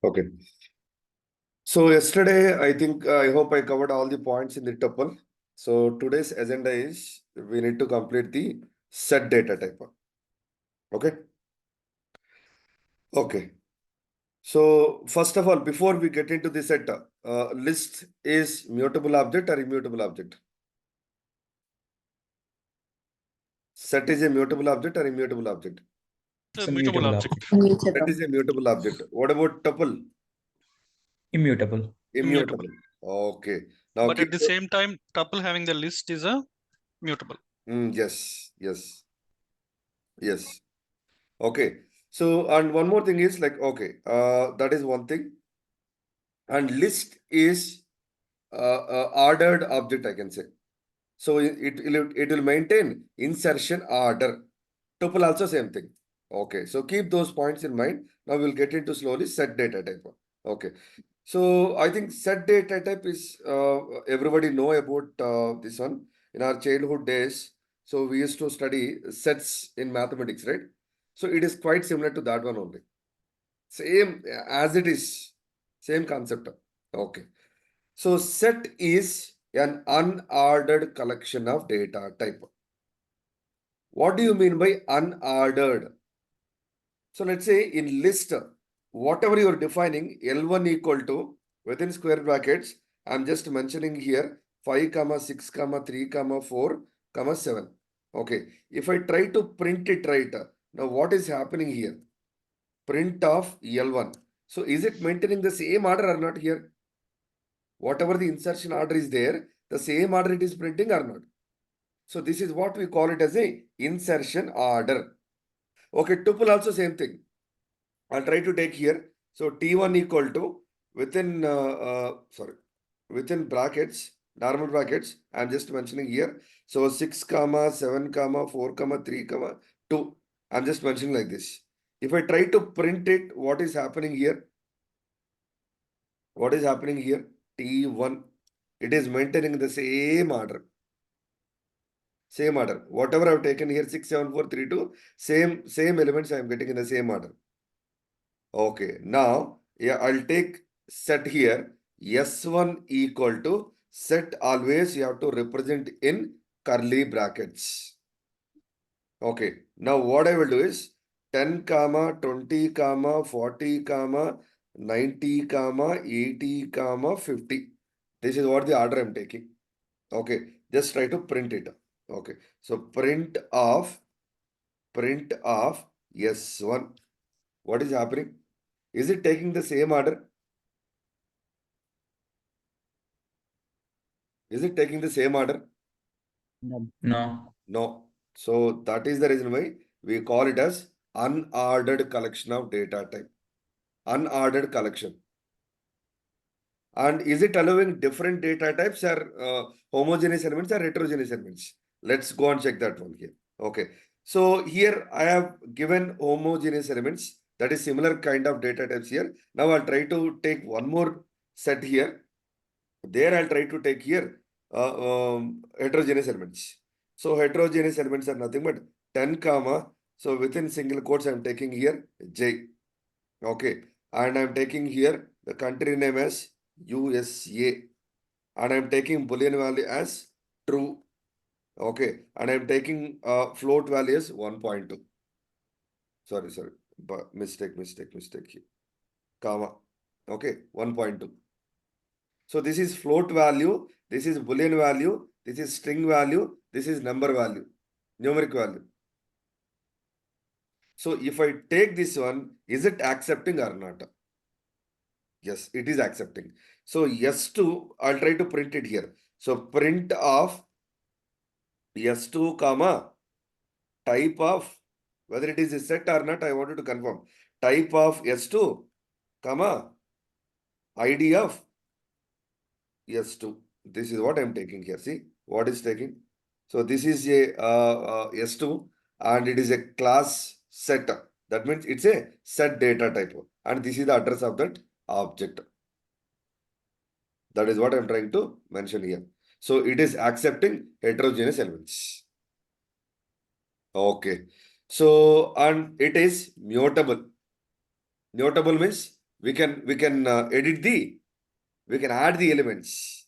Okay. So yesterday, I hope I covered all the points in the tuple. So today's agenda is we need to complete the set data type. Okay. Okay. So first of all, before we get into the set, list is mutable object or immutable object? Set is a mutable object or immutable object? It's a mutable object. Set is a mutable object. What about tuple? Immutable. Immutable. Okay. Now But keep at the same time, tuple having the list is a mutable. yes, yes, yes. Okay. So, and one more thing is like, okay, that is one thing. And list is ordered object, I can say. So it will maintain insertion order. Tuple also same thing. Okay. So keep those points in mind. Now we'll get into slowly set data type. Okay. So I think set data type is everybody know about this one in our childhood days. So we used to study sets in mathematics, right? So it is quite similar to that one only. Same as it is, same concept. Okay. So set is an unordered collection of data type. What do you mean by unordered? So let's say in list, whatever you're defining, L1 equal to within square brackets, I'm just mentioning here 5, 6, 3, 4, 7. Okay. If I try to print it right, now what is happening here? Print of L1. So is it maintaining the same order or not here? Whatever the insertion order is there, the same order it is printing or not? So this is what we call it as a insertion order. Okay, tuple also same thing. I'll try to take here. So T1 equal to within within brackets, normal brackets. I'm just mentioning here. So 6, 7, 4, 3, 2. I'm just mentioning like this. If I try to print it, what is happening here? What is happening here? T1. It is maintaining the same order. Same order. Whatever I've taken here, 6, 7, 4, 3, 2, same elements I'm getting in the same order. Okay, now yeah, I'll take set here. S1 equal to set, always you have to represent in curly brackets. Okay, now what I will do is 10, 20, 40, 90, 80, 50. This is what the order I'm taking. Okay, just try to print it. Okay, so print of S1. What is happening? Is it taking the same order? Is it taking the same order? No. No. So that is the reason why we call it as unordered collection of data type. Unordered collection. And is it allowing different data types or homogeneous elements or heterogeneous elements? Let's go and check that one here. Okay. So here I have given homogeneous elements, that is similar kind of data types here. Now I'll try to take one more set here. There I'll try to take here heterogeneous elements. So heterogeneous elements are nothing but 10, so within single quotes I'm taking here J. Okay. And I'm taking here the country name as USA. And I'm taking Boolean value as true. Okay. And I'm taking float value as 1.2. Sorry. But mistake here. Comma. Okay. 1.2. So this is float value, this is Boolean value, this is string value, this is number value, numeric value. So if I take this one, is it accepting or not? Yes, it is accepting. So S2, I'll try to print it here. So print of S2, type of, whether it is a set or not, I wanted to confirm. Type of S2, ID of S2. This is what I'm taking here. See what is taking. So this is a S2 and it is a class set. That means it's a set data type. And this is the address of that object. That is what I'm trying to mention here. So it is accepting heterogeneous elements. Okay. So, and it is mutable. Mutable means we can edit we can add the elements.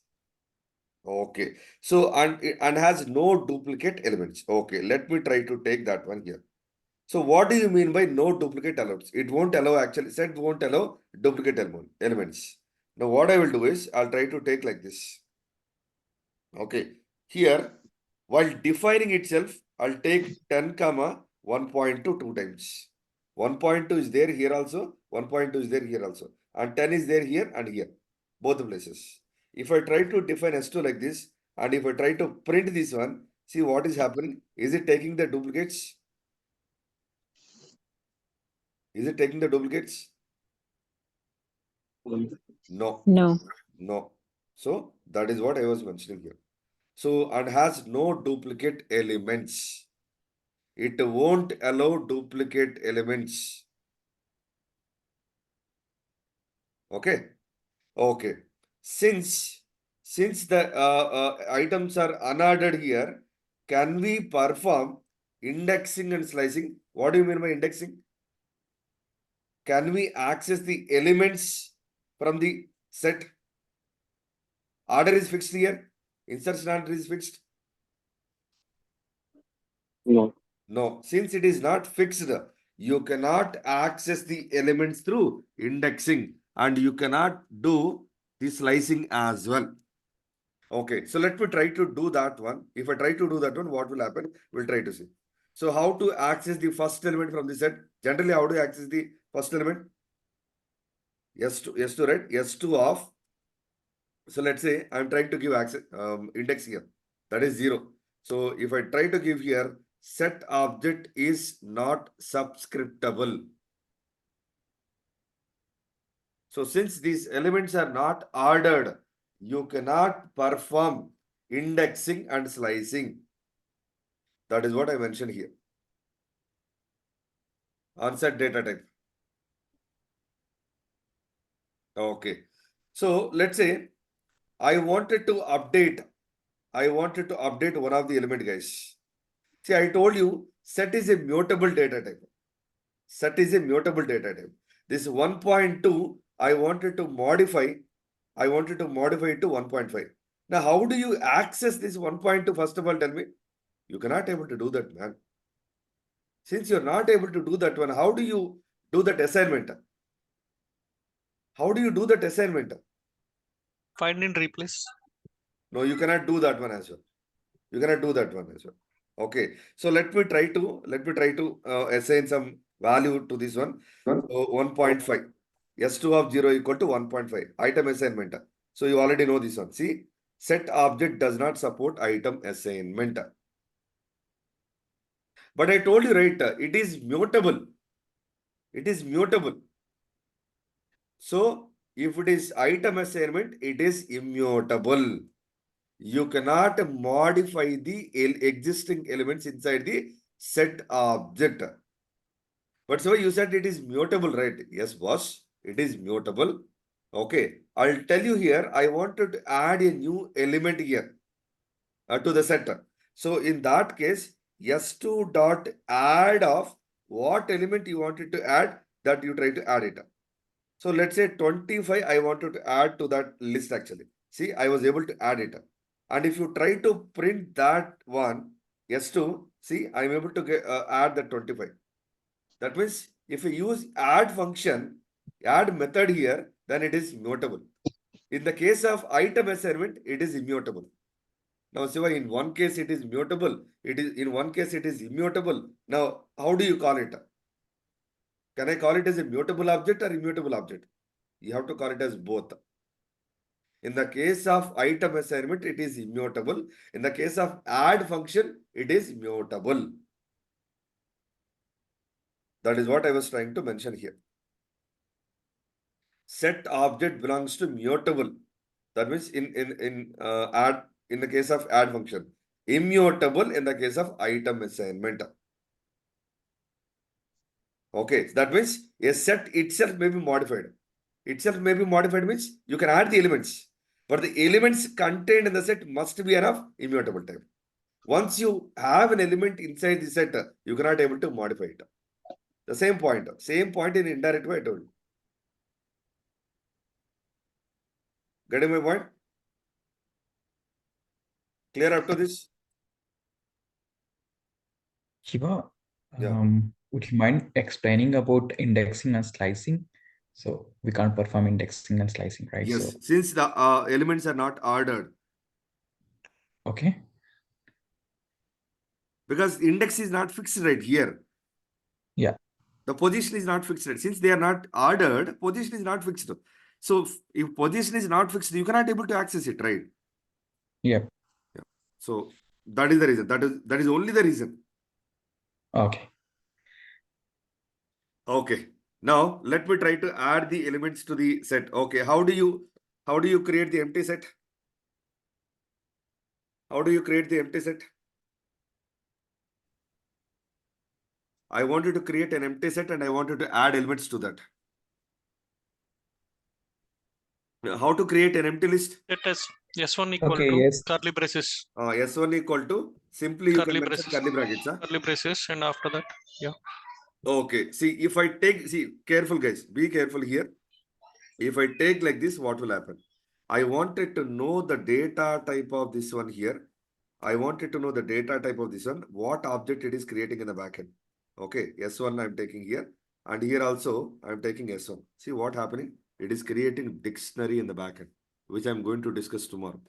Okay, so and has no duplicate elements. Okay, let me try to take that one here. So what do you mean by no duplicate elements? It won't allow, actually set won't allow duplicate elements. Now what I will do is I'll try to take like this. Okay, here while defining itself, I'll take 10 comma 1.2 two times. 1.2 is there here also, 1.2 is there here also, and 10 is there here and here, both the places. If I try to define S2 like this, and if I try to print this one, see what is happening. Is it taking the duplicates? Is it taking the duplicates? No. No. No. So that is what I was mentioning here. So, and has no duplicate elements. It won't allow duplicate elements. Okay. Okay. Since the items are unordered here, can we perform indexing and slicing? What do you mean by indexing? Can we access the elements from the set? Order is fixed here. Insertion order is fixed. No. No, since it is not fixed, you cannot access the elements through indexing, and you cannot do the slicing as well. Okay, so let me try to do that one. If I try to do that one, what will happen? We'll try to see. So how to access the first element from the set? Generally, how do you access the first element? S2, right? S2 of. So let's say I'm trying to give access index here. That is 0. So if I try to give here, set object is not subscriptable. So since these elements are not ordered, you cannot perform indexing and slicing. That is what I mentioned here. On set data type. Okay. So let's say I wanted to update one of the element, guys. See, I told you set is a mutable data type. Set is a mutable data type. This 1.2, I wanted to modify it to 1.5. Now, how do you access this 1.2? First of all, tell me. You cannot able to do that, man. Since you're not able to do that one, how do you do that assignment? How do you do that assignment? Find and replace. No, you cannot do that one as well. You cannot do that one as well. Okay. So let me try to assign some value to this one. So 1.5. S2 of 0 equal to 1.5. Item assignment. So you already know this one. See, set object does not support item assignment. But I told you, right, it is mutable. It is mutable. So if it is item assignment, it is immutable. You cannot modify the existing elements inside the set object. But so you said it is mutable, right? Yes, boss, it is mutable. Okay, I'll tell you here, I wanted to add a new element here to the set. So in that case, S2 dot add of what element you wanted to add, that you try to add it. So let's say 25 I wanted to add to that list actually. See, I was able to add it. And if you try to print that one, S2, see, I'm able to add the 25. That means if you use add function, add method here, then it is mutable. In the case of item assignment, it is immutable. Now, Siva, in one case it is mutable, in one case it is immutable. Now, how do you call it? Can I call it as a mutable object or immutable object? You have to call it as both. In the case of item assignment, it is immutable. In the case of add function, it is mutable. That is what I was trying to mention here. Set object belongs to mutable. That means in the case of add function. Immutable in the case of item assignment. Okay, that means a set itself may be modified. Itself may be modified means you can add the elements, but the elements contained in the set must be of immutable type. Once you have an element inside the set, you cannot able to modify it. The same point in indirect way I told you. Getting my point? Clear up to this? Shiva, Yeah. would you mind explaining about indexing and slicing? So we can't perform indexing and slicing, right? Yes, So, since the elements are not ordered, okay. because index is not fixed right here. Yeah. The position is not fixed. Since they are not ordered, position is not fixed. So if position is not fixed, you cannot able to access it, right? Yeah. Yeah. So that is the reason. That is only the reason. Okay. Okay. Now let me try to add the elements to the set. Okay. How do you create the empty set? How do you create the empty set? I wanted to create an empty set and I wanted to add elements to that. How to create an empty list? Let us S1 equal Okay, to yes. curly braces, S1 equal to, simply you can curly mention braces, curly brackets. Huh? curly braces, and after that, yeah. Okay. See, if I take, see, careful guys, be careful here. If I take like this, what will happen? I wanted to know the data type of this one here. I wanted to know the data type of this one, what object it is creating in the backend. Okay, S1 I'm taking here. And here also I'm taking S1. See what happening? It is creating dictionary in the backend, which I'm going to discuss tomorrow.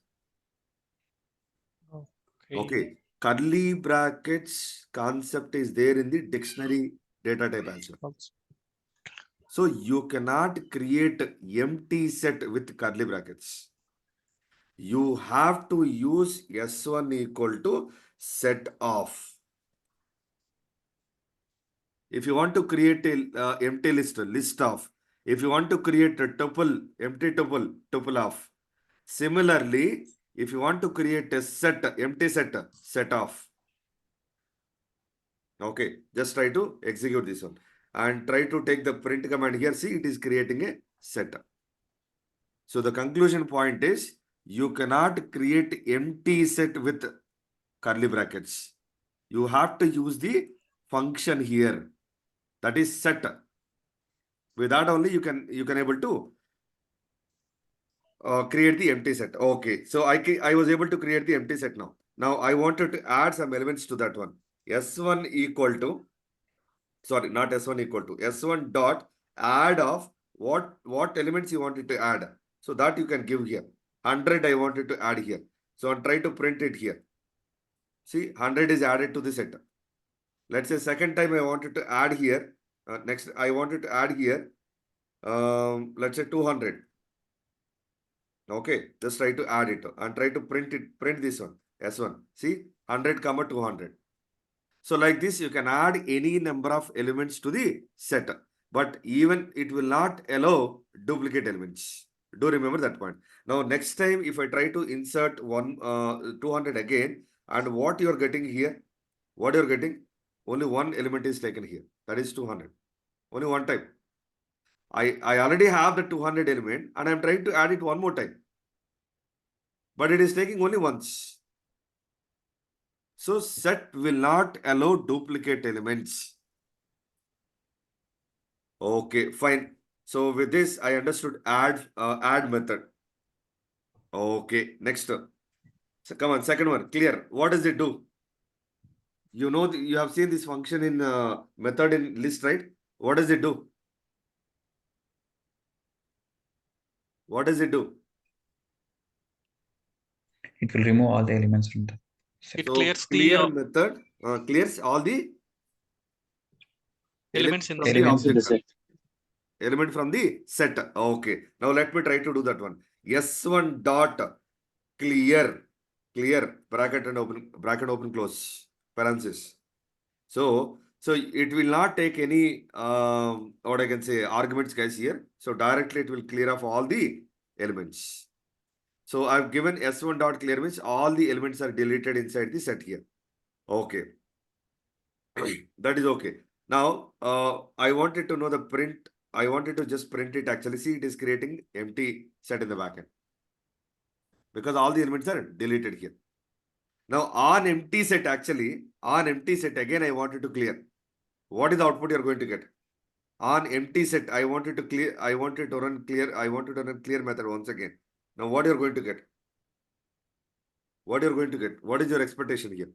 Okay. Curly brackets concept is there in the dictionary data type as well. So you cannot create empty set with curly brackets. You have to use S1 equal to set of. If you want to create a empty list of. If you want to create a tuple, empty tuple of. Similarly, if you want to create a set, empty set of. Okay, just try to execute this one and try to take the print command here. See, it is creating a set. So the conclusion point is you cannot create empty set with curly brackets. You have to use the function here, that is set. With that only you can able to create the empty set. Okay, so I was able to create the empty set now. Now I wanted to add some elements to that one. S1 equal to, sorry, not S1 equal to, S1 dot add of what elements you wanted to add. So that you can give here. 100 I wanted to add here. So I'll try to print it here. See, 100 is added to the set. Let's say second time I wanted to add here. Next, I wanted to add here. Let's say 200. Okay, just try to add it and try to print this one, S1. See, 100 comma 200. So like this, you can add any number of elements to the set, but even it will not allow duplicate elements. Do remember that point. Now, next time, if I try to insert 200 again, and what you're getting here, what you're getting, only one element is taken here. That is 200. Only one time. I already have the 200 element and I'm trying to add it one more time. But it is taking only once. So set will not allow duplicate elements. Okay, fine. So with this, I understood add method. Okay, next. So come on, second one, clear. What does it do? You know, you have seen this function in method in list, right? What does it do? What does it do? It will remove all the elements from the set. It So clears the clear method clears all the elements in the from set. the Elements in the object. set. Element from the set. Okay. Now let me try to do that one. S1 dot clear bracket and open close parenthesis. So it will not take any what I can say arguments guys here. So directly it will clear off all the elements. So I've given S1 dot clear means all the elements are deleted inside the set here. Okay. That is okay. Now, I wanted to know the print. I wanted to just print it actually. See, it is creating empty set in the backend because all the elements are deleted here. Now, on empty set actually, on empty set again, I wanted to clear. What is the output you're going to get? On empty set, I wanted to clear, I wanted to run clear, I wanted to run clear method once again. Now what you're going to get? What you're going to get? What is your expectation here?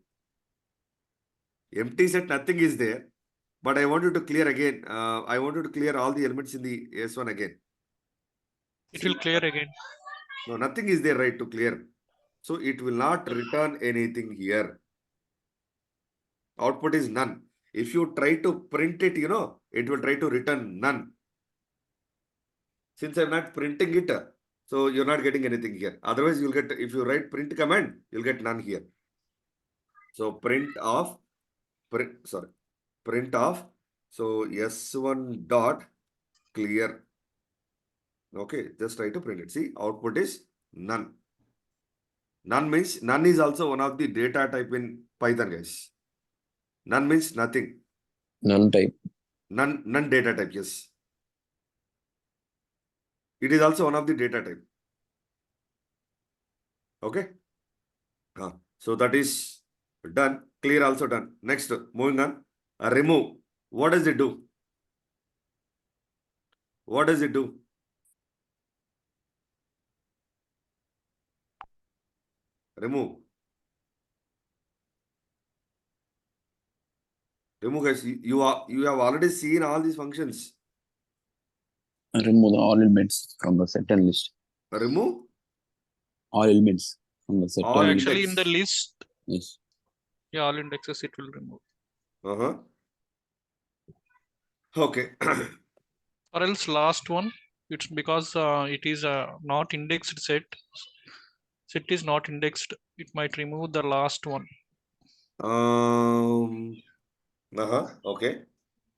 Empty set, nothing is there. But I want you to clear again. I want you to clear all the elements in the S1 again. It See, will clear again. no, nothing is there, right, to clear. So it will not return anything here. Output is none. If you try to print it, it will try to return none. Since I'm not printing it, so you're not getting anything here. Otherwise, you'll get, if you write print command, you'll get none here. So print of, print of, so S1 dot clear. Okay, just try to print it. See, output is none. None means, none is also one of the data type in Python, guys. None means nothing. None type. None data type, yes. It is also one of the data type. Okay. So that is done. Clear also done. Next, moving on. Remove. What does it do? What does it do? Remove. Remove, guys. You have already seen all these functions. Remove all elements from the set and list. Remove All elements from the set all and Actually, in the index. list, Yes. yeah, all indexes it will remove. Okay. Or else last one, it's because it is not indexed set. Set is not indexed. It might remove the last one Okay.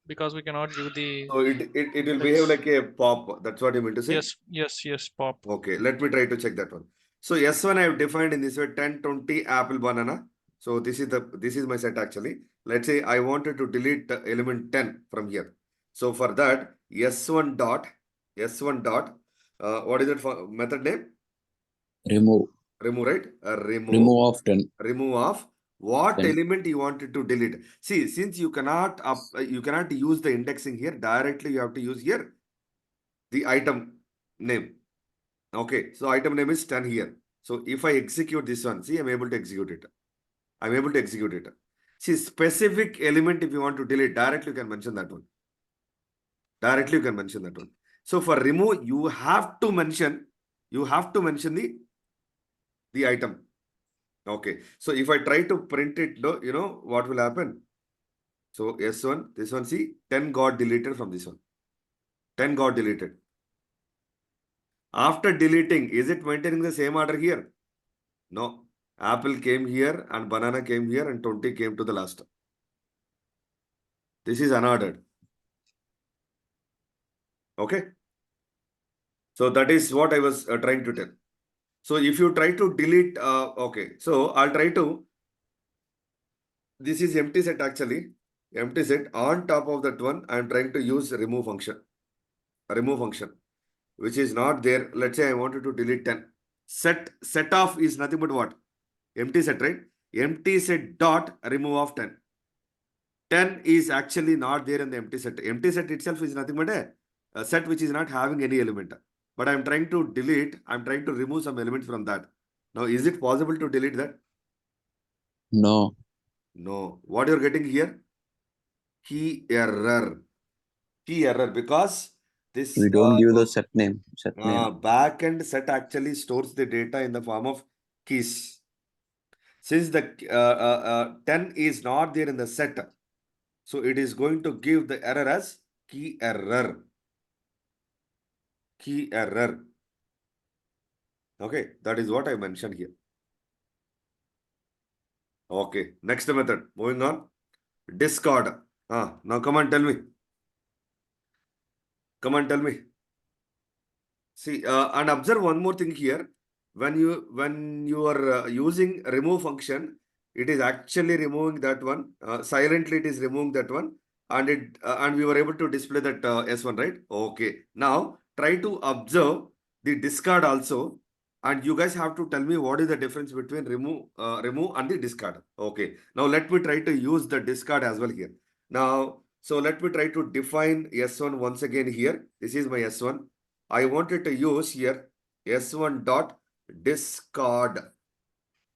because we cannot give the. So it will Let's- behave like a pop. That's what you mean to say? Yes, pop. Okay, let me try to check that one. So S1 I have defined in this way 10, 20, apple, banana. So this is my set actually. Let's say I wanted to delete the element 10 from here. So for that, S1 dot, what is it for method name? Remove. Remove, right? Remove of 10. Remove of what 10. element you wanted to delete. See, since you cannot use the indexing here directly, you have to use here the item name. Okay, so item name is 10 here. So if I execute this one, see, I'm able to execute it. I'm able to execute it. See, specific element, if you want to delete, directly you can mention that one. Directly you can mention that one. So for remove, you have to mention the item. Okay, so if I try to print it, what will happen? So S1, this one, see, 10 got deleted from this one. 10 got deleted. After deleting, is it maintaining the same order here? No. Apple came here and banana came here and 20 came to the last. This is unordered. Okay. So that is what I was trying to tell. So if you try to delete, okay. So I'll try to, this is empty set actually. Empty set. On top of that one, I'm trying to use remove function. Remove function, which is not there. Let's say I wanted to delete 10. Set of is nothing but what? Empty set, right? Empty set dot remove of 10. 10 is actually not there in the empty set. Empty set itself is nothing but a set which is not having any element. But I'm trying to remove some elements from that. Now, is it possible to delete that? No. No. What you're getting here? Key error. Key error because this We don't give the set name. backend set actually stores the data in the form of keys. Since the 10 is not there in the set, so it is going to give the error as key error. Key error. Okay, that is what I mentioned here. Okay, next method. Moving on. Discard. Now come on, tell me. Come on, tell me. See, and observe one more thing here. When you are using remove function, it is actually removing that one. Silently, it is removing that one, and we were able to display that S1, right? Okay. Now try to observe the discard also, and you guys have to tell me what is the difference between remove and the discard. Okay. Now let me try to use the discard as well here. Now, so let me try to define S1 once again here. This is my S1. I wanted to use here S1 dot discard.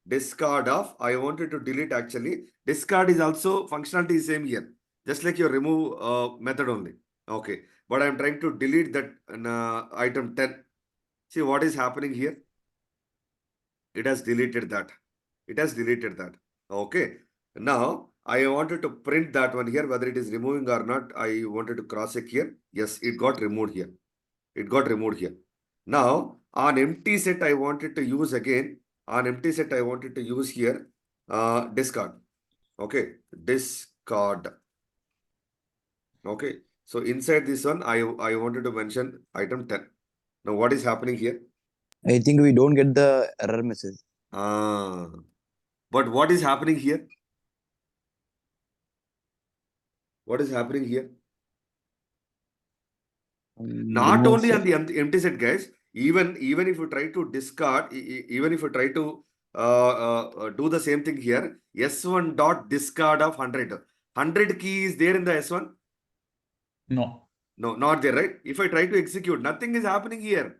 Discard of, I wanted to delete actually. Discard is also functionality is same here. Just like your remove method only. Okay. But I'm trying to delete that item 10. See what is happening here? It has deleted that. It has deleted that. Okay. Now I wanted to print that one here, whether it is removing or not. I wanted to cross check here. Yes, it got removed here. It got removed here. Now on empty set, I wanted to use again. On empty set, I wanted to use here discard. Okay. Discard. Okay. So inside this one, I wanted to mention item 10. Now what is happening here? I think we don't get the error message. But what is happening here? What is happening here? Not Remove only on set. the empty set, guys. Even if you try to discard, even if you try to do the same thing here, S1 dot discard of 100. 100 key is there in the S1? No. No, not there, right? If I try to execute, nothing is happening here.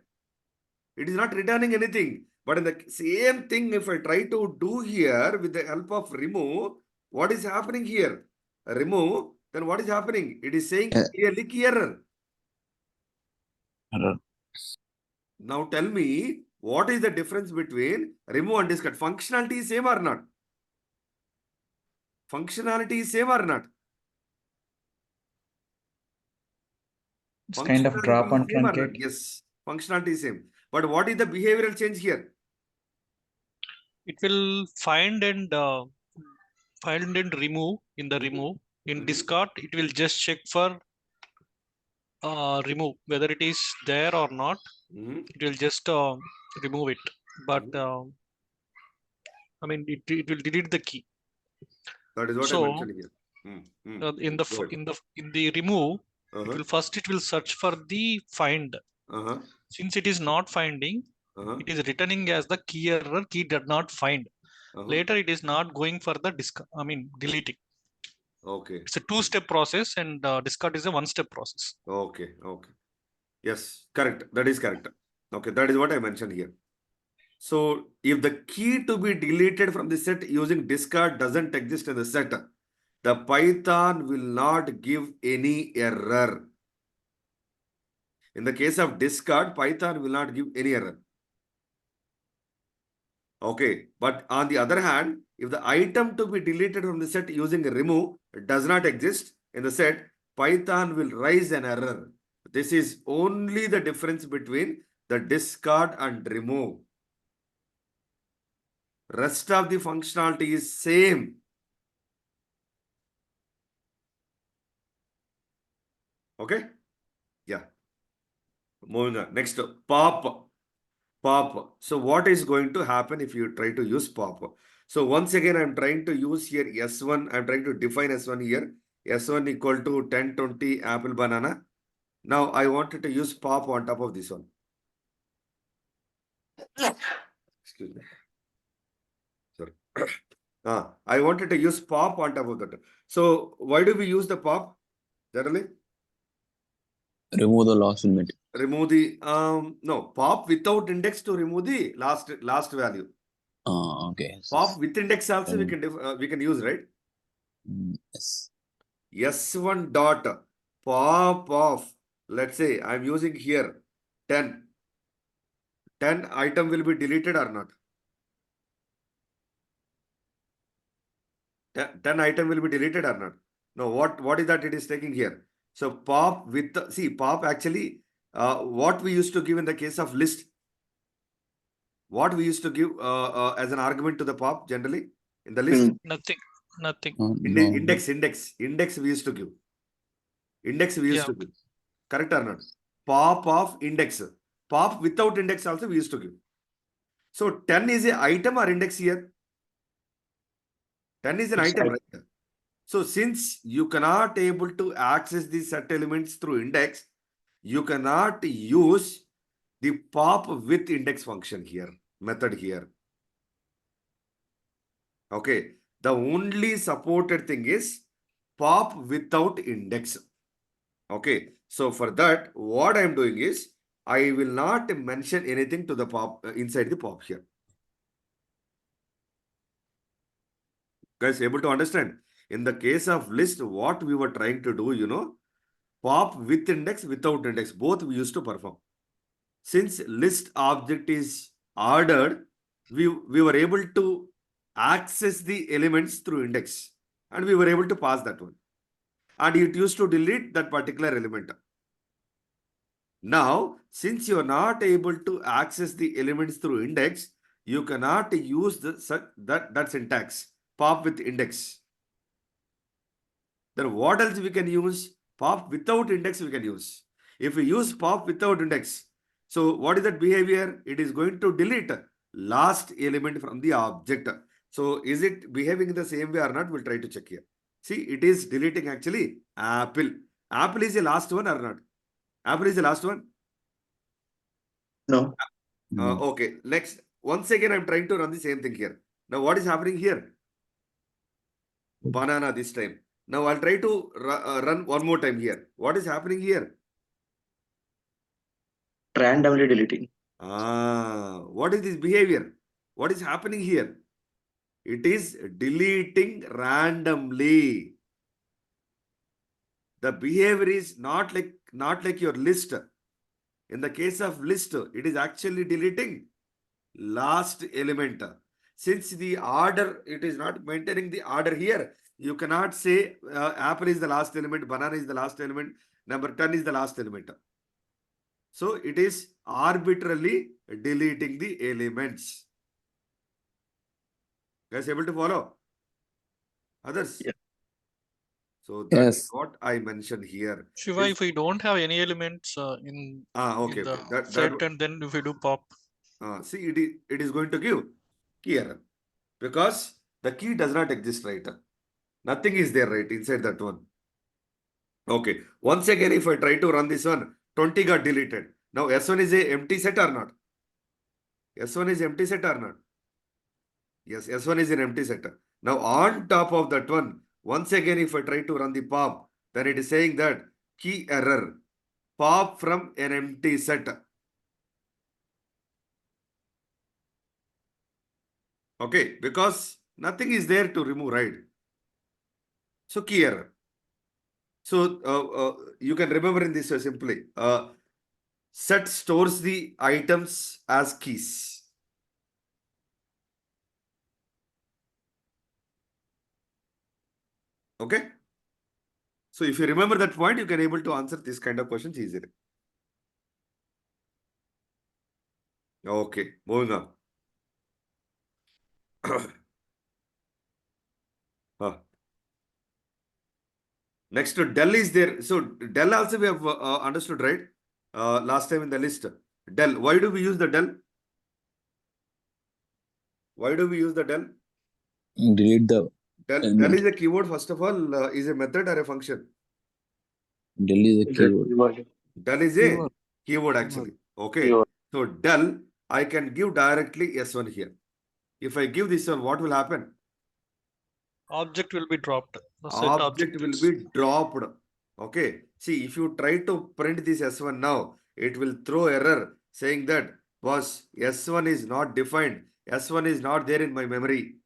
It is not returning anything. But in the same thing, if I try to do here with the help of remove, what is happening here? Remove, then what is happening? It is saying clearly key error. Error. Now tell me, what is the difference between remove and discard? Functionality is same or not? Functionality is same or not? It's kind of drop Functionality is and same or not? truncate. Yes, functionality is same. But what is the behavioral change here? It will find and remove in the Mhm. remove. In Mhm. discard, it will just check for remove whether it is there or not. Mhm. It will just remove it. But I mean, it will delete the key. That is what I So mentioned here. in the Go ahead. in the remove, Uh-huh. it will search for the find. Uh-huh. Since it is not finding, Uh-huh. it is returning as the key error. Key did not find. Uh-huh. Later, it is not going for the deleting. Okay. It's a two-step process, and discard is a one-step process. Okay. Okay. Yes, correct. That is correct. Okay, that is what I mentioned here. So if the key to be deleted from the set using discard doesn't exist in the set, the Python will not give any error. In the case of discard, Python will not give any error. Okay, but on the other hand, if the item to be deleted from the set using remove does not exist in the set, Python will raise an error. This is only the difference between the discard and remove. Rest of the functionality is same. Okay? Yeah. Moving on. Next, pop. Pop. So what is going to happen if you try to use pop? So once again, I'm trying to use here S1. I'm trying to define S1 here. S1 equal to 1020 apple banana. Now I wanted to use pop on top of this one. Excuse me. Sorry. I wanted to use pop on top of that. So why do we use the pop generally? Remove the last element. Remove the no pop without index to remove the last value. Okay. Pop with index also we can use, right? Yes. S1 dot pop of, let's say I'm using here 10. 10 item will be deleted or not? 10 item will be deleted or not? No, what is that it is taking here? So pop with, see pop actually, what we used to give in the case of list, what we used to give as an argument to the pop generally in the list? Nothing. No. Index we used to give. Index we used Yeah. to give. Correct or not? Pop of index. Pop without index also we used to give. So 10 is an item or index here? 10 is an It's item, right? So since you cannot able to access the set elements through index, you cannot use the pop with index function here, method here. Okay. The only supported thing is pop without index. Okay. So for that, what I'm doing is I will not mention anything to the pop inside the pop here. Guys, able to understand? In the case of list, what we were trying to do, pop with index, without index, both we used to perform. Since list object is ordered, we were able to access the elements through index, and we were able to pass that one. And it used to delete that particular element. Now, since you are not able to access the elements through index, you cannot use that syntax, pop with index. Then what else we can use? Pop without index we can use. If we use pop without index, so what is that behavior? It is going to delete last element from the object. So is it behaving in the same way or not? We'll try to check here. See, it is deleting actually apple. Apple is the last one or not? Apple is the last one? No. Okay, next. Once again, I'm trying to run the same thing here. Now, what is happening here? Banana this time. Now, I'll try to run one more time here. What is happening here? Randomly deleting. What is this behavior? What is happening here? It is deleting randomly. The behavior is not like your list. In the case of list, it is actually deleting last element. Since the order, it is not maintaining the order here, you cannot say apple is the last element, banana is the last element, number 10 is the last element. So it is arbitrarily deleting the elements. Guys, able to follow? Others? Yeah. So that is Yes. what I mentioned here. Shiva, if we don't have any elements in Okay, the okay. set, and then if we do pop, See, it is going to give key error because the key does not exist, right? Nothing is there, right, inside that one. Okay. Once again, if I try to run this one, 20 got deleted. Now S1 is a empty set or not? S1 is empty set or not? Yes, S1 is an empty set. Now on top of that one, once again, if I try to run the pop, then it is saying that key error, pop from an empty set. Okay, because nothing is there to remove, right? So key error. So you can remember in this way simply. Set stores the items as keys. Okay. So if you remember that point, you can able to answer this kind of questions easily. Okay, moving on. Next, del is there. So del also we have understood, right? Last time in the list. Del. Why do we use the del? Why do we use the del? Delete the Del element. is a keyword, first of all, is a method or a function? Delete the keyword. Del is a keyword actually. Okay. Keyword. So del, I can give directly S1 here. If I give this one, what will happen? object will be dropped. The set Object will is- be dropped. Okay. See, if you try to print this S1 now, it will throw error saying that boss, S1 is not defined. S1 is not there in my memory.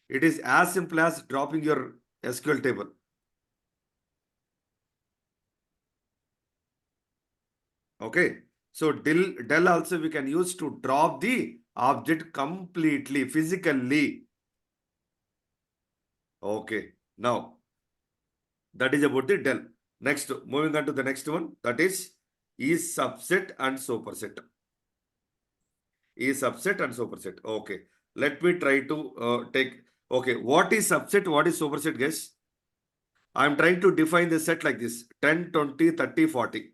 It is as simple as dropping your SQL table. Okay. So del also we can use to drop the object completely, physically. Okay. Now, that is about the del. Next, moving on to the next one, that is subset and superset. Is subset and superset. Okay. Let me try to take. Okay. What is subset? What is superset, guys? I'm trying to define the set like this: 10, 20, 30, 40.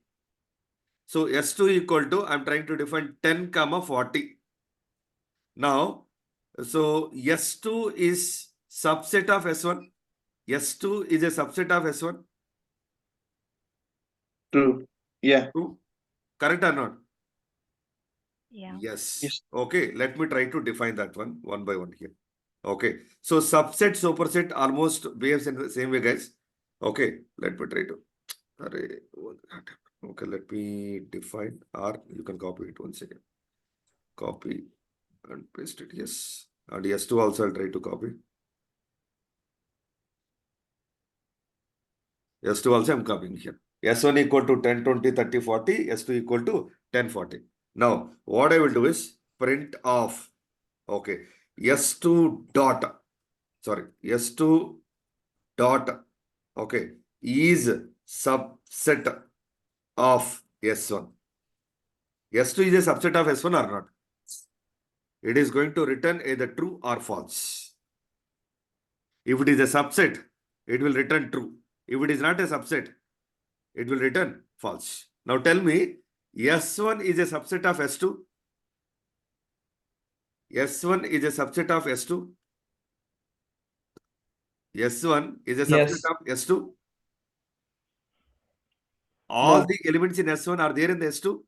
So S2 equal to, I'm trying to define 10, 40. Now, so S2 is subset of S1. S2 is a subset of S1. True. Yeah. True. Correct or not? Yeah. Yes. Yes. Okay. Let me try to define that one by one here. Okay. So subset, superset almost behaves in the same way, guys. Okay. Let me try to. Okay, let me define, or you can copy it once again. Copy and paste it. Yes. And S2 also I'll try to copy. S2 also I'm copying here. S1 equal to 10, 20, 30, 40. S2 equal to 10, 40. Now, what I will do is print off. Okay. S2 dot. Sorry. S2 dot. Okay. Is subset of S1. S2 is a subset of S1 or not? It is going to return either true or false. If it is a subset, it will return true. If it is not a subset, it will return false. Now tell me, S1 is a subset of S2? S1 is a subset of S2? S1 is a subset Yes. of S2? All the elements in S1 are there in the S2?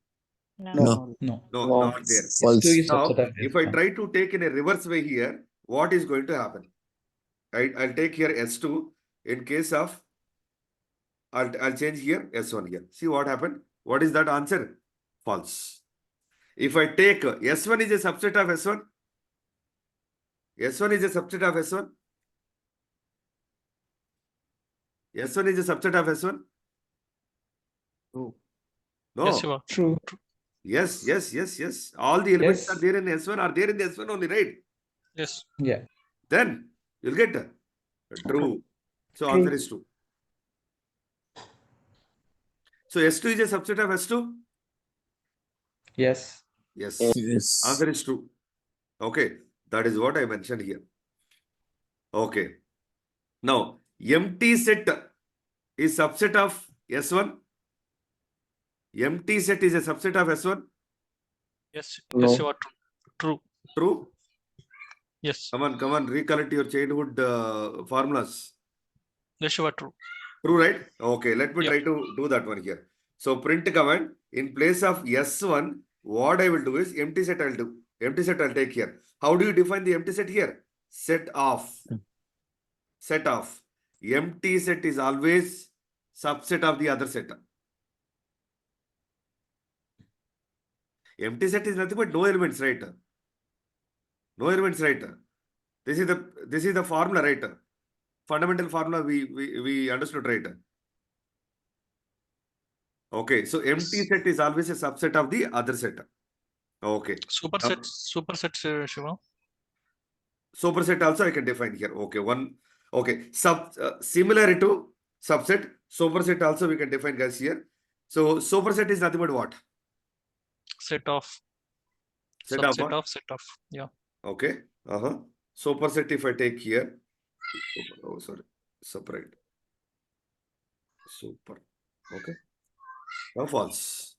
No. No. No. No, No. not there. S2 False. is Now, subset of if I S1. try to take in a reverse way here, what is going to happen? I'll take here S2. In case of, I'll change here S1 here. See what happened? What is that answer? False. If I take S1 is a subset of S1, S1 is a subset of S1, S1 is a subset of S1? True. No. Yes, Shiva. True. Yes, yes, yes, yes. All the elements Yes. are there in S1, are there in the S1 only, right? Yes. Yeah. Then you'll get true. So True. answer is true. So S2 is a subset of S2? Yes. Yes. Yes. Answer is true. Okay. That is what I mentioned here. Okay. Now, empty set is subset of S1? Empty set is a subset of S1? Yes. No. Yes, Shiva. True. True? Yes. Come on, recollect your childhood formulas. Yes, Shiva. True. True, right? Okay, let me Yep. try to do that one here. So print command, in place of S1, what I will do is empty set I'll do. Empty set I'll take here. How do you define the empty set here? Set of. Set of. Empty set is always subset of the other set. Empty set is nothing but no elements, right? No elements, right? This is the formula, right? Fundamental formula we understood, right? Okay, so empty set is always a subset of the other set. Okay. Superset. Superset, Shiva. Superset also I can define here. Okay, one. Okay, similar to subset, superset also we can define, guys, here. So superset is nothing but what? Set of. Set of Subset what? of. Set of. Yeah. Okay. Superset if I take here. Oh, sorry. Separate. Super. Okay. Now false.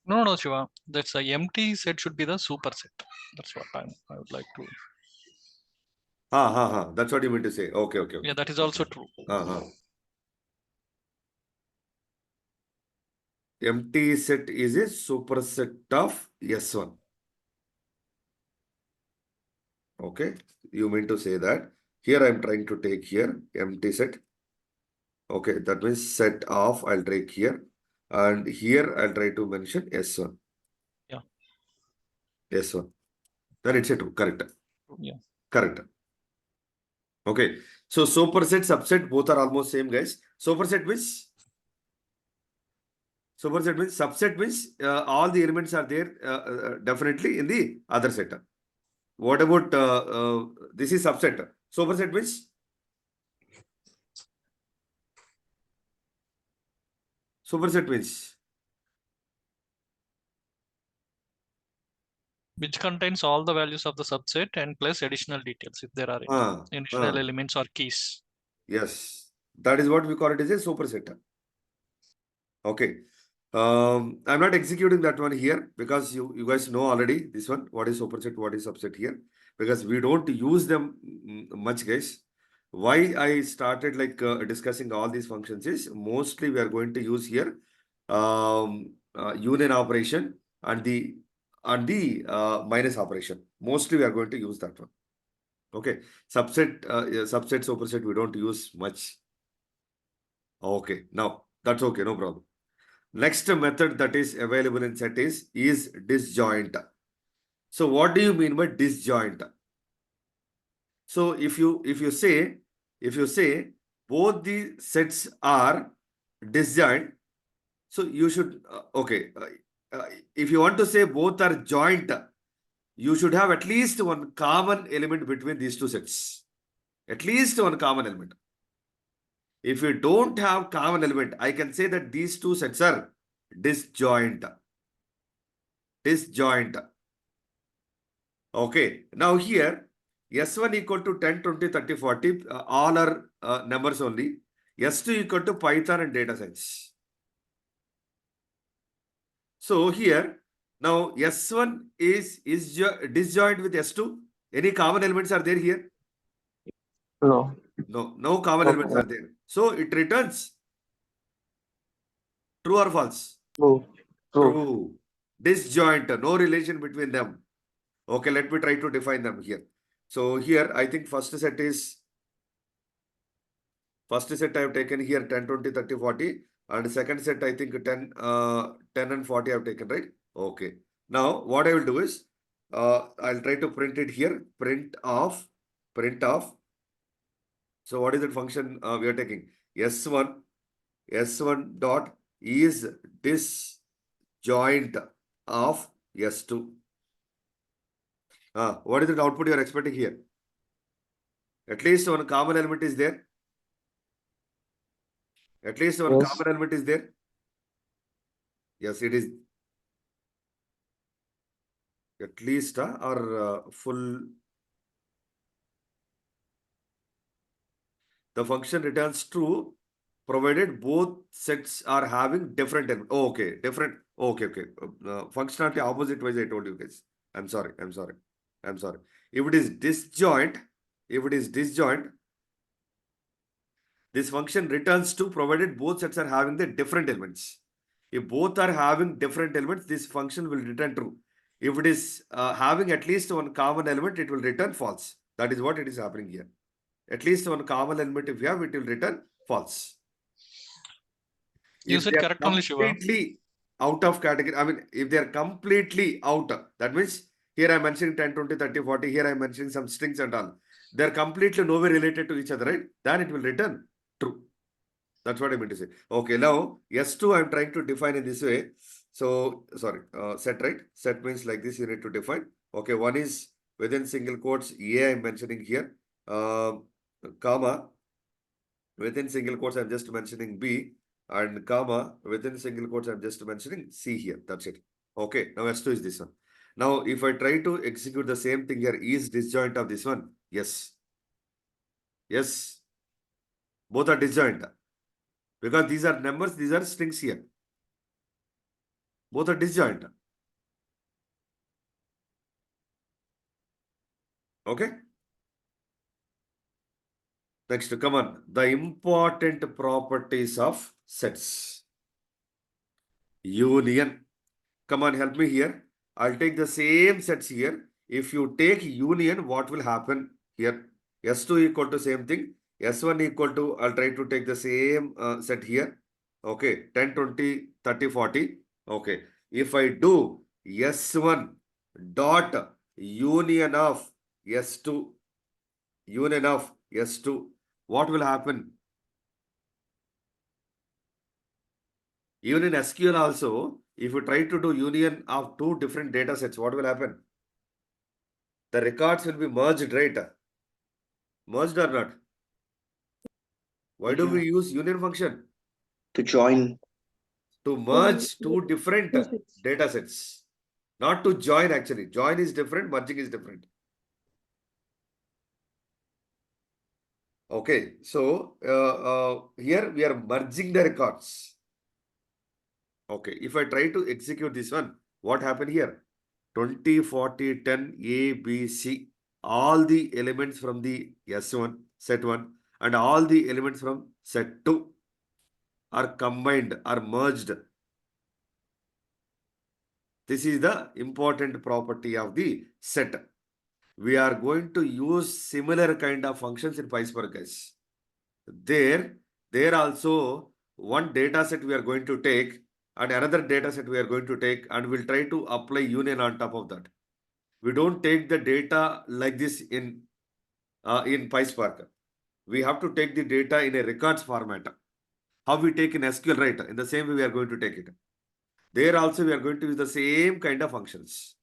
No, no, Shiva. That's a empty set should be the superset. That's what I would like to. That's what you mean to say. Okay, okay, okay. Yeah, that is also true. Empty set is a superset of S1. Okay, you mean to say that here I'm trying to take here empty set. Okay, that means set of I'll take here, and here I'll try to mention S1. Yeah. S1. Then it's a true. Correct. Yeah. Correct. Okay. So superset, subset, both are almost same, guys. Superset means subset means all the elements are there definitely in the other set. What about this is subset? Superset means Which contains all the values of the subset and plus additional details if there are any additional elements or keys. Yes, that is what we call it as a superset. Okay. I'm not executing that one here because you guys know already this one, what is superset, what is subset here, because we don't use them much, guys. Why I started like discussing all these functions is mostly we are going to use here union operation and the minus operation. Mostly we are going to use that one. Okay, subset, superset we don't use much. Okay, now That's okay, no problem. Next method that is available in set is disjoint. So what do you mean by disjoint? So if you say both the sets are disjoint, so you should okay. If you want to say both are joint, you should have at least one common element between these two sets. At least one common element. If you don't have common element, I can say that these two sets are disjoint. Disjoint. Okay. Now here, S1 equal to 10, 20, 30, 40, all are numbers only. S2 equal to Python and data science. So here, now S1 is disjoint with S2. Any common elements are there here? No. No common No elements are there. So it returns true or false? True. True. True. Disjoint, no relation between them. Okay, let me try to define them here. So here, I think first set I have taken here 10, 20, 30, 40. And second set, I think 10 and 40 I have taken, right? Okay. Now, what I will do is, I'll try to print it here. Print off. So what is that function we are taking? S1 dot is disjoint of S2. What is the output you are expecting here? At least one common element is there. At least one Yes. common element is there. Yes, it is. At least or full. The function returns true provided both sets are having different elements. Oh, okay, different. Okay. Functionality opposite wise I told you guys. I'm sorry. If it is disjoint, this function returns true provided both sets are having the different elements. If both are having different elements, this function will return true. If it is having at least one common element, it will return false. That is what it is happening here. At least one common element if you have, it will return false. You If said they are correct only, Shiva. completely out of category, I mean, if they are completely out, that means here I'm mentioning 10, 20, 30, 40, here I'm mentioning some strings and all. They're completely nowhere related to each other, right? Then it will return true. That's what I meant to say. Okay, now S2 I'm trying to define in this way. So, sorry, set, right? Set means like this, you need to define. Okay, one is within single quotes, A I'm mentioning here, comma, within single quotes I'm just mentioning B, and comma, within single quotes I'm just mentioning C here. That's it. Okay, now S2 is this one. Now, if I try to execute the same thing here, is disjoint of this one? Yes. Yes. Both are disjoint. Because these are numbers, these are strings here. Both are disjoint. Okay. Next, come on. The important properties of sets. Union. Come on, help me here. I'll take the same sets here. If you take union, what will happen here? S2 equal to same thing. S1 equal to, I'll try to take the same set here. Okay, 10, 20, 30, 40. Okay, if I do S1 dot union of S2, what will happen? Even in SQL also, if you try to do union of two different data sets, what will happen? The records will be merged, right? Merged or not? Why do we use union function? To join. To merge two different data sets. Not to join actually. Join is different, merging is different. Okay, so here we are merging the records. Okay, if I try to execute this one, what happened here? 20, 40, 10, A, B, C. All the elements from the S1, set 1 and all the elements from set 2 are combined, are merged. This is the important property of the set. We are going to use similar kind of functions in PySpark, guys. There also one data set we are going to take and another data set we are going to take, and we'll try to apply union on top of that. We don't take the data like this in PySpark. We have to take the data in a records format. How we take in SQL, right? In the same way we are going to take it. There also we are going to use the same kind of functions.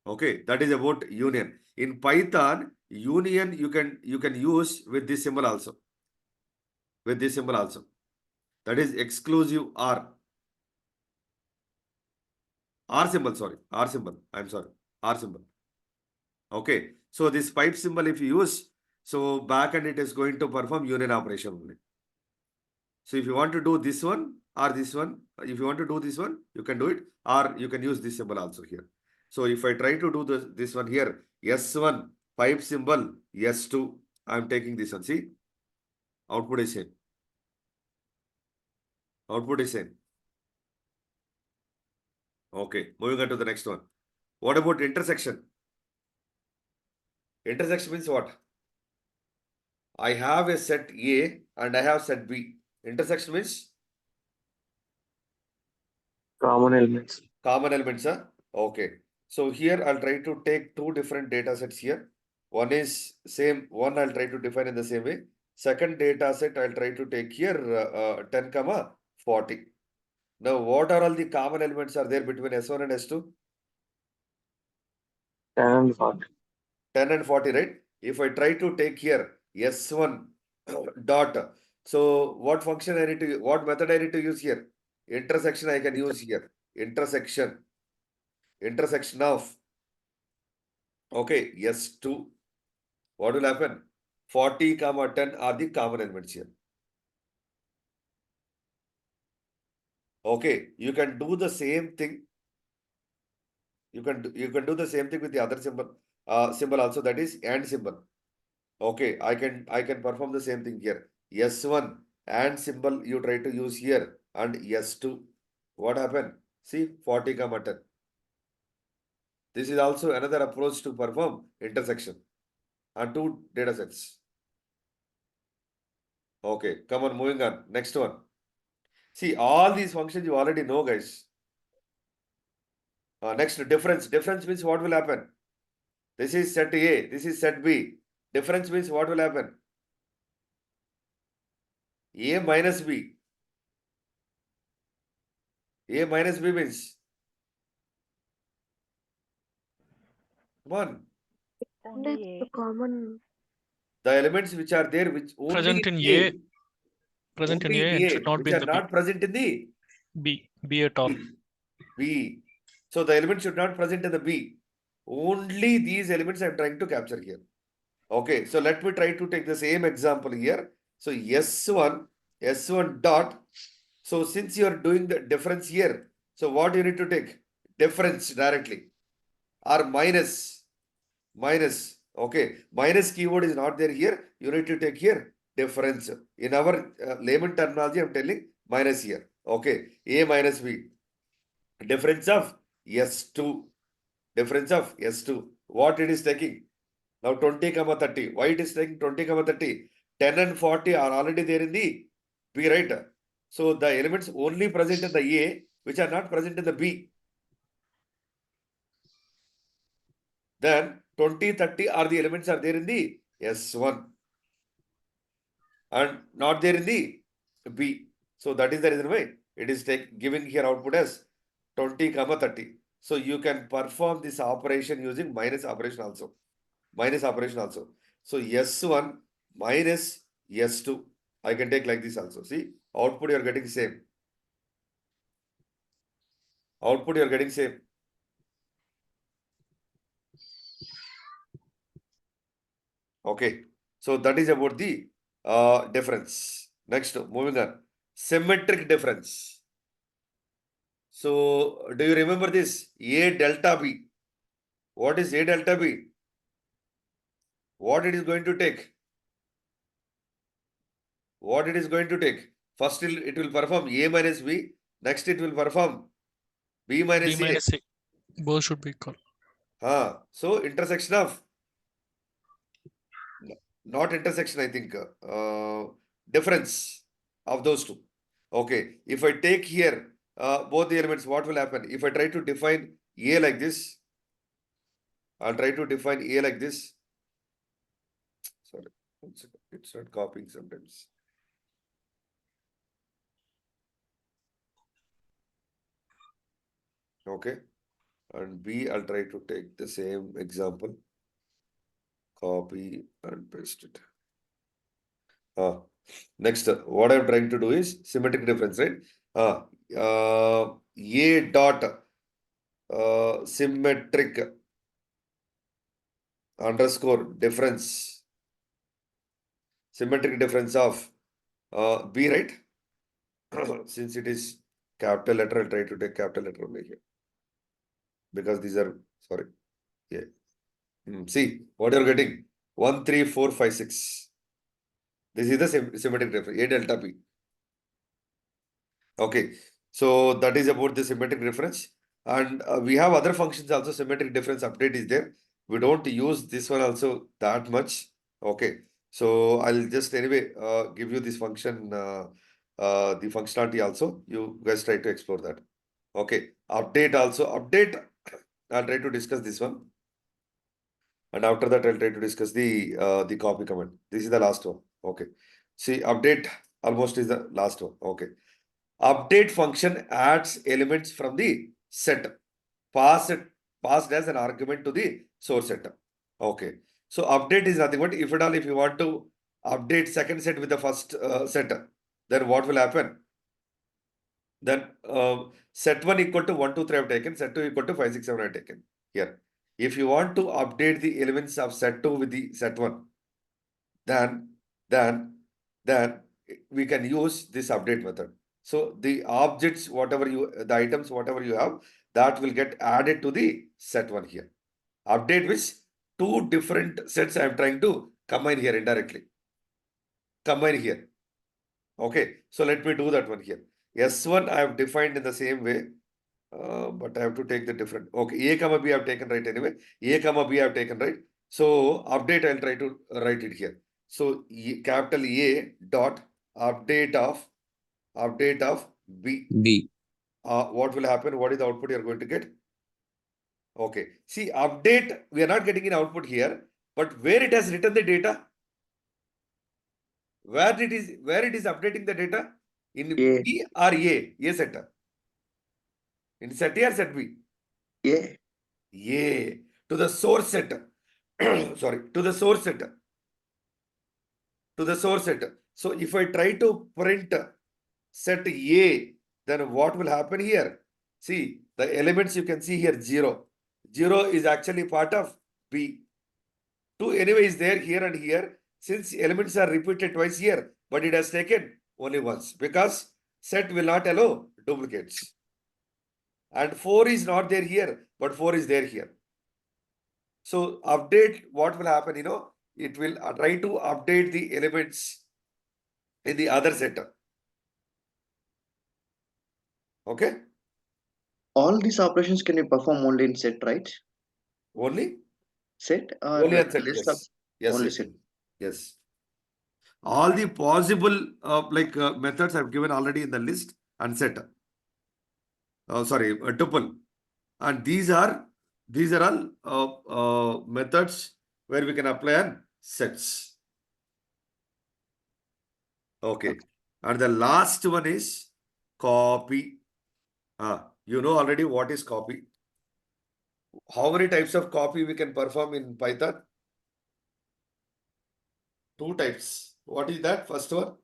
Okay, that is about union. In Python, union you can use with this symbol also. With this symbol also. That is exclusive R. R symbol, sorry. R symbol. I'm sorry. R symbol. Okay. So this pipe symbol, if you use, so backend it is going to perform union operation only. So if you want to do this one or this one, if you want to do this one, you can do it, or you can use this symbol also here. So if I try to do this one here, S1, pipe symbol, S2, I'm taking this one. See, output is same. Output is same. Okay, moving on to the next one. What about intersection? Intersection means what? I have a set A and I have set B. Intersection means Common elements. common elements, huh? Okay. So here I'll try to take two different data sets here. One is same, one I'll try to define in the same way. Second data set I'll try to take here 10, 40. Now what are all the common elements are there between S1 and S2? 10 and 40. 10 and 40, right? If I try to take here S1 dot, so what function I need to, what method I need to use here? Intersection I can use here. Intersection of, okay, S2. What will happen? 40, 10 are the common elements here. Okay, you can do the same thing. You can do the same thing with the other symbol also, that is AND symbol. Okay, I can perform the same thing here. S1 AND symbol you try to use here, and S2. What happened? See, 40, 10. This is also another approach to perform intersection on two data sets. Okay, come on, moving on. Next one. See, all these functions you already know, guys. Next, difference. Difference means what will happen? This is set A, this is set B. Difference means what will happen? A minus B. A minus B means, come on, Only A. common. the elements which are there, which only Present in in A. A, Present in only A in and A, should not which be in are the B. not present in the B at all. B. So the element should not present in the B. Only these elements I'm trying to capture here. Okay, so let me try to take the same example here. So S1 dot. So since you are doing the difference here, so what you need to take? Difference directly, or minus. Okay, minus keyword is not there here. You need to take here difference. In our layman terminology, I'm telling minus here. Okay, A minus B. Difference of S2. Difference of S2. What it is taking? Now 20, 30. Why it is taking 20, 30? 10 and 40 are already there in the B, right? So the elements only present in the A, which are not present in the B. Then 20, 30 are the elements are there in the S1 and not there in the B. So that is the reason why it is giving here output as 20, 30. So you can perform this operation using minus operation also. So S1 minus S2. I can take like this also. See, output you are getting same. Output you are getting same. Okay. So that is about the difference. Next, moving on. Symmetric difference. So do you remember this? A delta B. What is A delta B? What it is going to take? What it is going to take? First it will perform A minus B. Next it will perform B B minus A. minus A. Both should be equal. So intersection of, not intersection, I think, difference. of those two. Okay, if I take here both the elements, what will happen? If I try to define A like this, I'll try to define A like this. Sorry, one second. It's not copying sometimes. Okay, and B, I'll try to take the same example, copy and paste it. Next, what I'm trying to do is symmetric difference, right? A dot symmetric underscore difference, symmetric difference of B, right? Since it is capital letter, I'll try to take capital letter only here. Because these are, sorry, yeah. See, what you're getting? 1, 3, 4, 5, 6. This is the symmetric difference, A delta P. Okay, so that is about the symmetric difference. And we have other functions also, symmetric difference update is there. We don't use this one also that much. Okay, so I'll just anyway give you this function, the functionality also. You guys try to explore that. Okay, update also. Update, I'll try to discuss this one. And after that, I'll try to discuss the copy command. This is the last one. Okay. See, update almost is the last one. Okay. Update function adds elements from the set, passed as an argument to the source set. Okay. So update is nothing but if at all, if you want to update second set with the first set, then what will happen? Then set 1 equal to 1, 2, 3 I have taken, set 2 equal to 5, 6, 7 I have taken here. If you want to update the elements of set 2 with the set 1, then we can use this update method. So the objects, the items, whatever you have, that will get added to the set 1 here. Update which two different sets I am trying to combine here indirectly. Combine here. Okay, so let me do that one here. S1 I have defined in the same way. But I have to take the different. Okay, A comma B I have taken right anyway. A comma B I have taken right. So update I'll try to write it here. So capital A dot update of B. B. What will happen? What is the output you are going to get? Okay. See, update, we are not getting an output here, but where it has written the data? Where it is updating the data? In A. B or A set. In set A or set B? A. A to the source set. Sorry, to the source set. To the source set. So if I try to print set A, then what will happen here? See, the elements you can see here 0. 0 is actually part of B. 2 anyway is there here and here. Since elements are repeated twice here, but it has taken only once because set will not allow duplicates. And 4 is not there here, but 4 is there here. So update, what will happen, it will try to update the elements in the other set. Okay? All these operations can you perform only in set, right? Only? Set or Only on set, list of yes. Yes, only yes, set. yes. All the possible methods I've given already in the list and set. Sorry, a tuple. And these are all methods where we can apply on sets. Okay. And the last one is copy. You know already what is copy. How many types of copy we can perform in Python? 2 types. What is that? First one?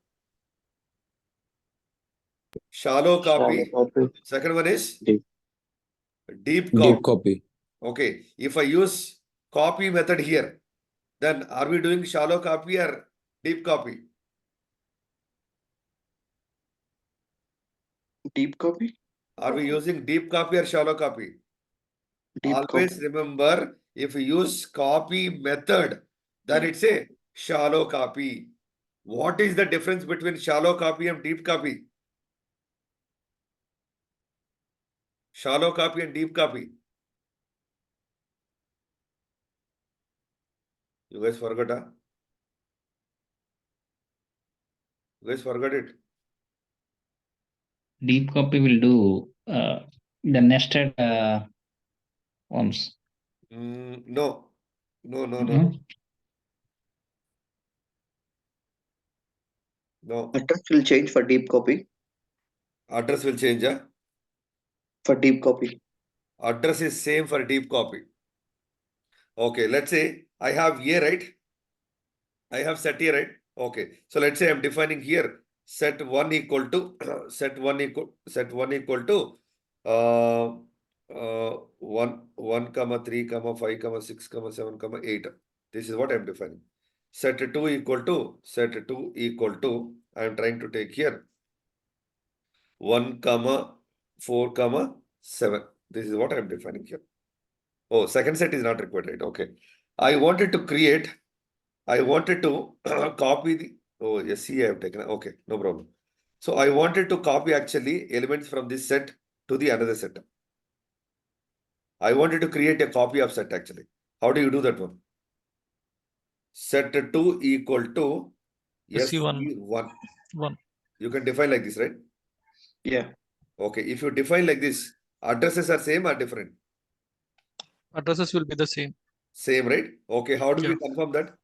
Shallow Shallow copy. copy. Second one is Deep. deep Deep copy. copy. Okay. If I use copy method here, then are we doing shallow copy or deep copy? Deep copy? Are we using deep copy or shallow copy? Deep Always copy. remember, if you use copy method, then it's a shallow copy. What is the difference between shallow copy and deep copy? Shallow copy and deep copy. You guys forgot, huh? You guys forgot it. deep copy will do the nested ones. No. No. No? No. Address will change for deep copy. Address will change, huh? For deep copy. Address is same for deep copy. Okay, let's say I have A, right? I have set A, right? Okay. So let's say I'm defining here set 1 equal to set 1 equal to 1 comma 3 comma 5 comma 6 comma 7 comma 8. This is what I'm defining. Set 2 equal to I'm trying to take here 1 comma 4 comma 7. This is what I'm defining here. Oh, second set is not required, right? Okay. I wanted to copy the, oh, yes, see, I have taken, okay, no problem. So I wanted to copy actually elements from this set to the another set. I wanted to create a copy of set actually. How do you do that one? Set 2 equal to SE1. SE1. 1. You can define like this, right? Yeah. Okay, if you define like this, addresses are same or different? Addresses will be the same. Same, right? Okay, how do we Yeah. confirm that?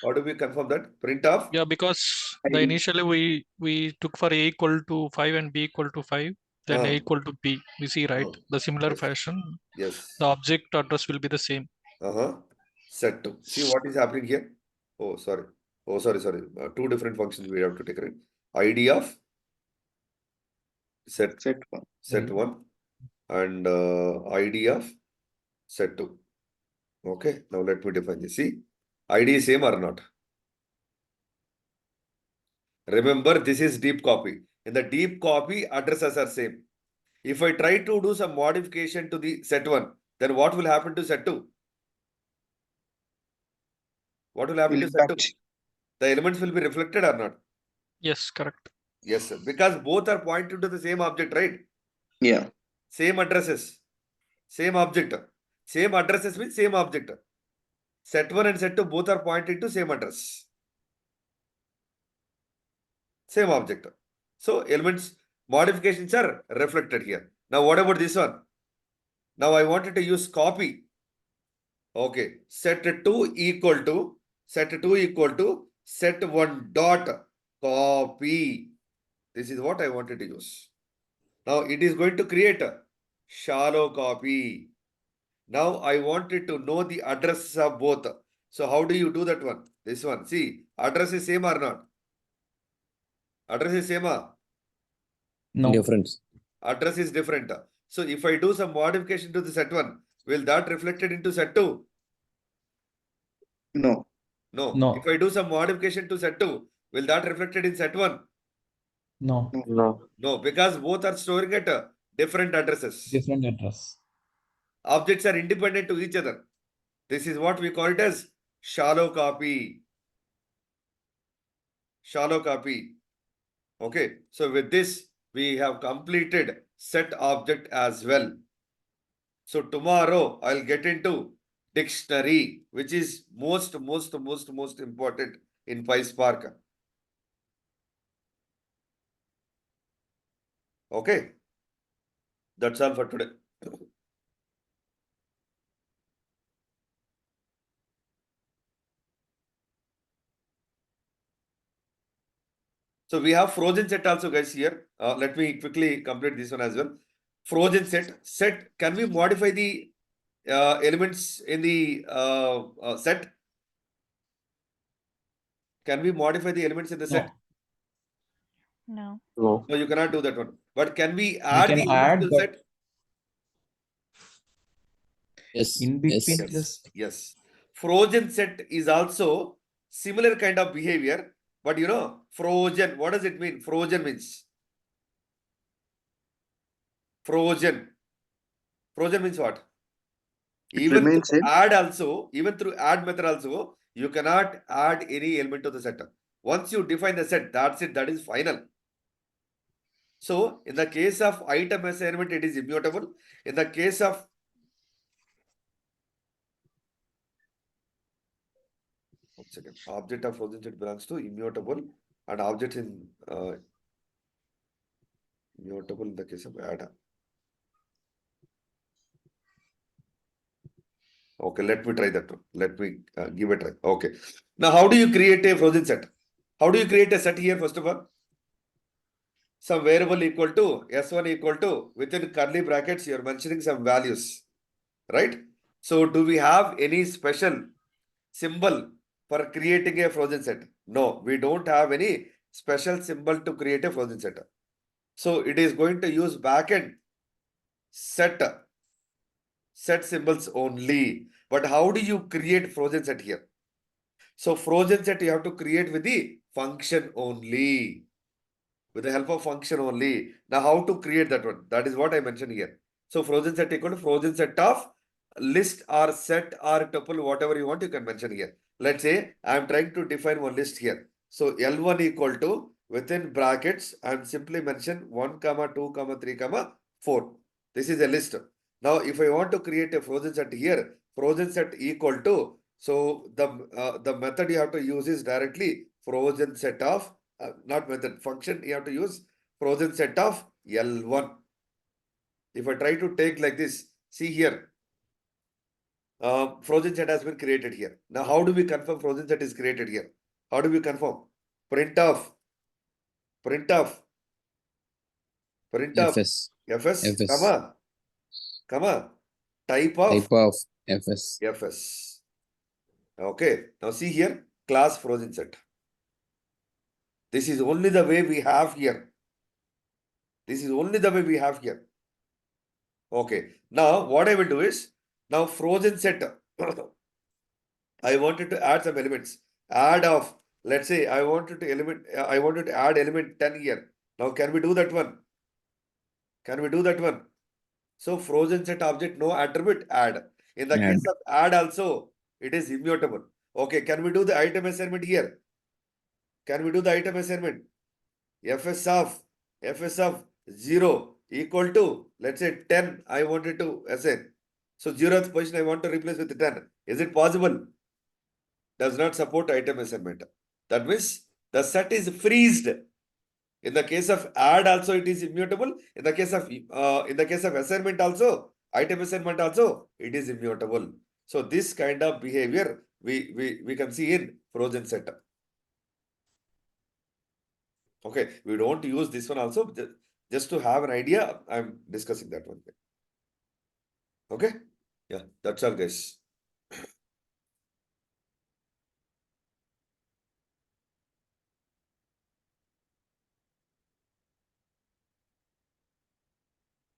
How do we confirm that? Print off? Yeah, because the ID. initially we took for A equal to 5 and B equal to 5, then A equal to B. We see, right? The similar Yes. fashion, Yes. the object address will be the same. Set 2. See what is happening here? Oh, sorry. Oh, sorry. Two different functions we have to take, right? ID of set Set 1. set 1 and ID of set 2. Okay, now let me define this. See, ID is same or not? Remember, this is deep copy. In the deep copy, addresses are same. If I try to do some modification to the set 1, then what will happen to set 2? What will happen Will to set 2? impact. The elements will be reflected or not? Yes, correct. Yes, sir. Because both are pointing to the same object, right? Yeah. Same addresses, same object. Same addresses means same object. Set 1 and set 2 both are pointing to same address. Same object. So elements modifications are reflected here. Now what about this one? Now I wanted to use copy. Okay, set 2 equal to set 1 dot copy. This is what I wanted to use. Now it is going to create a shallow copy. Now I wanted to know the addresses of both. So how do you do that one? This one. See, address is same or not? Address is same or? No. Difference. Address is different. So if I do some modification to the set 1, will that reflected into set 2? No. No. No. If I do some modification to set 2, will that reflected in set 1? No. No. No, because both are storing at different addresses. Different address. Objects are independent to each other. This is what we call it as shallow copy. Shallow copy. Okay, so with this, we have completed set object as well. So tomorrow I'll get into dictionary, which is most important in PySpark. Okay, that's all for today. So we have frozen set also, guys, here. Let me quickly complete this one as well. Frozen set. Can we modify the elements in the set? Can we modify the elements in the set? No. No. No, you cannot do that one. But can we We add can the elements add, to the but set? Yes. in between Yes. just Yes. Frozen set is also similar kind of behavior, but you know, frozen, what does it mean? Frozen means frozen. Frozen means what? It Even through remains same. add also, even through add method also, you cannot add any element to the set. Once you define the set, that's it, that is final. So in the case of item assignment, it is immutable. In the case of one second, object of frozen set belongs to immutable and object in Immutable in the case of add. Okay, let me try that one. Let me give a try. Okay. Now, how do you create a frozen set? How do you create a set here, first of all? Some variable equal to S1 equal to, within curly brackets, you're mentioning some values, right? So, do we have any special symbol for creating a frozen set? No, we don't have any special symbol to create a frozen set. So, it is going to use backend set symbols only. But how do you create frozen set here? So frozen set you have to create with the function only. With the help of function only. Now how to create that one? That is what I mentioned here. So frozen set equal to frozen set of list or set or tuple, whatever you want, you can mention here. Let's say I am trying to define one list here. So L1 equal to, within brackets, I am simply mention 1, 2, 3, 4. This is a list. Now, if I want to create a frozen set here, frozen set equal to, so the method you have to use is directly frozen set of, not method, function you have to use frozen set of L1. If I try to take like this, see here, frozen set has been created here. Now, how do we confirm frozen set is created here? How do we confirm? Print of, print of, print of FS. fs, FS. comma, type of Type of FS. fs. Okay, now see here, class frozen set. This is only the way we have here. This is only the way we have here. Okay, now what I will do is, now frozen set, I wanted to add some elements. Add of, let's say I wanted to add element 10 here. Now can we do that one? Can we do that one? So frozen set object, no attribute, add. In the Add. case of add also, it is immutable. Okay, can we do the item assignment here? Can we do the item assignment? fs of 0 equal to, let's say 10, I wanted to assign. So 0th position I want to replace with 10. Is it possible? Does not support item assignment. That means the set is freezed. In the case of add also it is immutable. In the case of assignment also, item assignment also, it is immutable. So this kind of behavior we can see in frozen set. Okay, we don't use this one also. Just to have an idea, I'm discussing that one. Okay, yeah, that's all, guys.